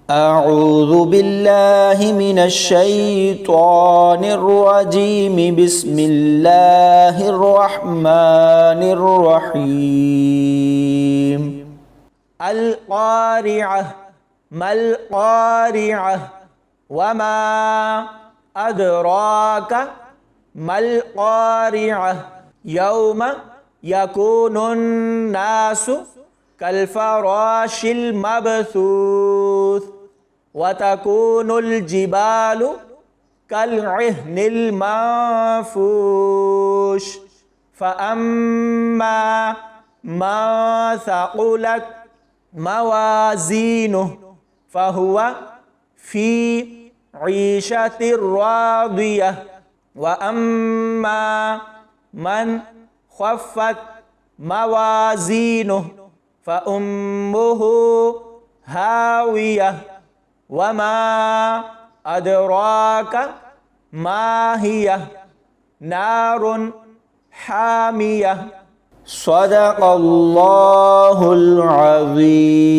أعوذ بالله من الشيطان الرجيم بسم الله الرحمن الرحيم القارعة ما القارعة وما أدراك ما القارعة يوم يكون الناس كالفراش المبثوث وتكون الجبال كالعهن المنفوش فأما من ثقلت موازينه فهو في عيشة راضية وأما من خفت موازينه فأمه هاوية وما أدراك ما هي نار حامية صدق الله العظيم.